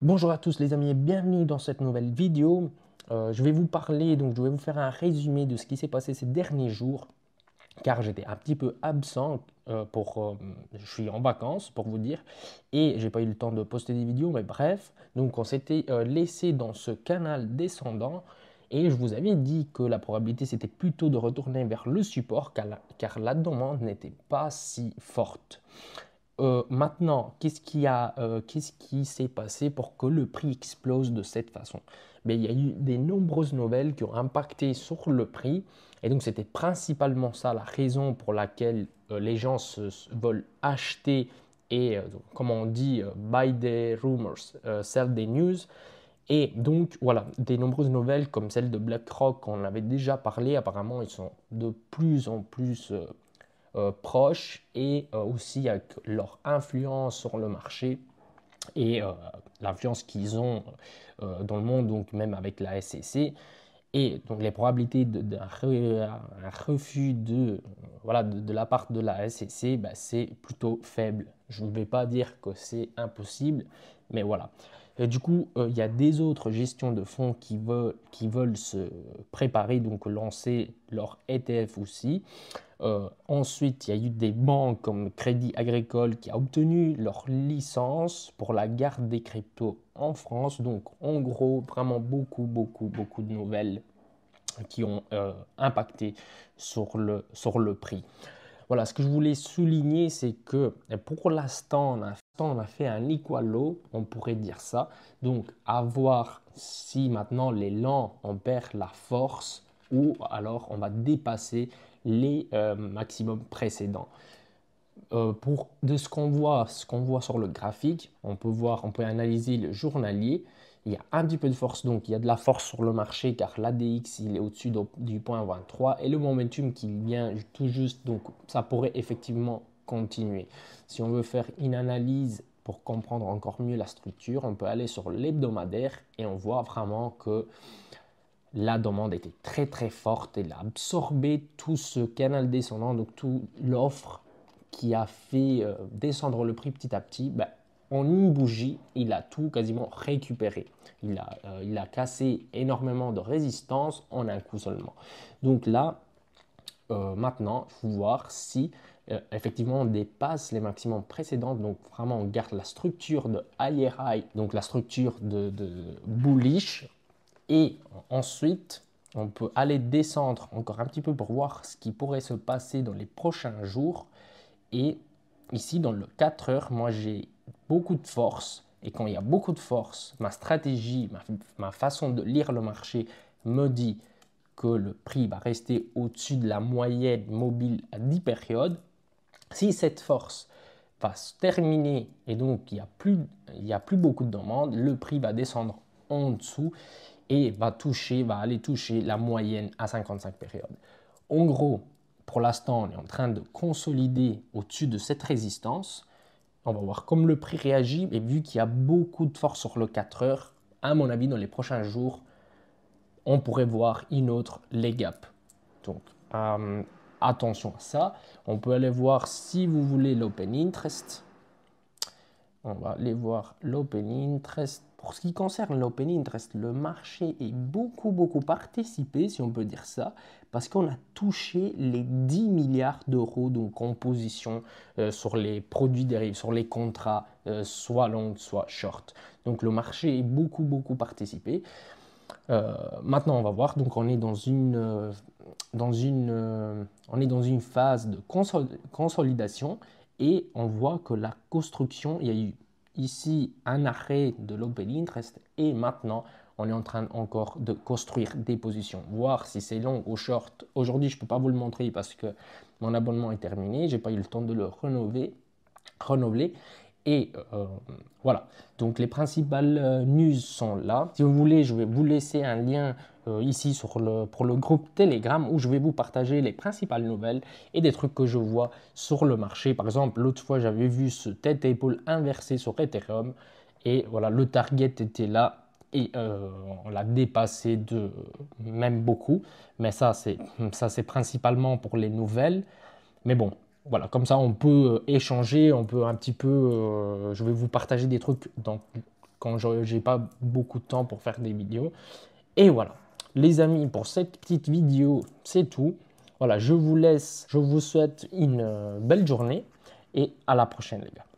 Bonjour à tous les amis et bienvenue dans cette nouvelle vidéo. Je vais vous parler, je vais vous faire un résumé de ce qui s'est passé ces derniers jours car j'étais un petit peu absent je suis en vacances pour vous dire et j'ai pas eu le temps de poster des vidéos mais bref, donc on s'était laissé dans ce canal descendant et je vous avais dit que la probabilité c'était plutôt de retourner vers le support car la demande n'était pas si forte. Maintenant, qu'est-ce qui s'est passé pour que le prix explose de cette façon? Ben, il y a eu des nombreuses nouvelles qui ont impacté sur le prix. Et donc, c'était principalement ça la raison pour laquelle les gens veulent acheter et, comme on dit, buy des rumors, sell des news. Et donc, voilà, des nombreuses nouvelles comme celle de BlackRock, on en avait déjà parlé. Apparemment, ils sont de plus en plus proches et aussi avec leur influence sur le marché et l'influence qu'ils ont dans le monde, donc même avec la SEC. Et donc les probabilités d'un refus de la part de la SEC, bah, c'est plutôt faible. Je ne vais pas dire que c'est impossible, mais voilà. Et du coup, il y a des autres gestions de fonds qui veulent se préparer, donc lancer leur ETF aussi. Ensuite, il y a eu des banques comme Crédit Agricole qui a obtenu leur licence pour la garde des cryptos en France. Donc, en gros, vraiment beaucoup de nouvelles qui ont impacté sur le prix. Voilà, ce que je voulais souligner, c'est que pour l'instant, on a fait un equal low, on pourrait dire ça. Donc, à voir si maintenant l'élan en perd la force ou alors on va dépasser les maximums précédents. De ce qu'on voit sur le graphique, on peut analyser le journalier. Il y a un petit peu de force, donc il y a de la force sur le marché car l'ADX il est au-dessus du point 23 et le momentum qui vient tout juste, donc ça pourrait effectivement continuer. Si on veut faire une analyse pour comprendre encore mieux la structure, on peut aller sur l'hebdomadaire et on voit vraiment que la demande était très forte. Elle a absorbé tout ce canal descendant, donc toute l'offre qui a fait descendre le prix petit à petit. Ben, en une bougie, il a tout quasiment récupéré. Il a cassé énormément de résistance en un coup seulement. Donc là, maintenant, il faut voir si effectivement on dépasse les maximums précédents. Donc vraiment, on garde la structure de higher high, donc la structure de bullish et ensuite, on peut aller descendre encore un petit peu pour voir ce qui pourrait se passer dans les prochains jours. Et ici, dans le 4 heures, moi j'ai beaucoup de force. Et quand il y a beaucoup de force, ma stratégie, ma façon de lire le marché me dit que le prix va rester au-dessus de la moyenne mobile à 10 périodes. Si cette force va se terminer et donc il y a plus beaucoup de demandes, le prix va descendre en dessous et va aller toucher la moyenne à 55 périodes. En gros, pour l'instant, on est en train de consolider au-dessus de cette résistance. On va voir comment le prix réagit et vu qu'il y a beaucoup de force sur le 4 heures, à mon avis, dans les prochains jours, on pourrait voir une autre leg up. Donc, attention à ça. On peut aller voir si vous voulez l'open interest. On va aller voir l'open interest. Pour ce qui concerne l'open interest, le marché est beaucoup participé, si on peut dire ça, parce qu'on a touché les 10 milliards d'euros donc en position sur les produits dérivés, sur les contrats, soit long, soit short. Donc le marché est beaucoup participé. Maintenant, on va voir. Donc, on est on est dans une phase de consolidation et on voit que la construction, il y a eu ici un arrêt de l'open interest et maintenant, on est en train encore de construire des positions, voir si c'est long ou short. Aujourd'hui, je ne peux pas vous le montrer parce que mon abonnement est terminé. Je n'ai pas eu le temps de le renouveler. Et voilà, donc les principales news sont là. Si vous voulez, je vais vous laisser un lien ici pour le groupe Telegram où je vais vous partager les principales nouvelles et des trucs que je vois sur le marché. Par exemple, l'autre fois, j'avais vu ce tête épaule inversé sur Ethereum et voilà, le target était là et on l'a dépassé de même beaucoup. Mais ça, c'est principalement pour les nouvelles. Mais bon, voilà, comme ça on peut échanger, on peut un petit peu, je vais vous partager des trucs quand j'ai pas beaucoup de temps pour faire des vidéos. Et voilà, les amis, pour cette petite vidéo, c'est tout. Voilà, je vous laisse, je vous souhaite une belle journée et à la prochaine les gars.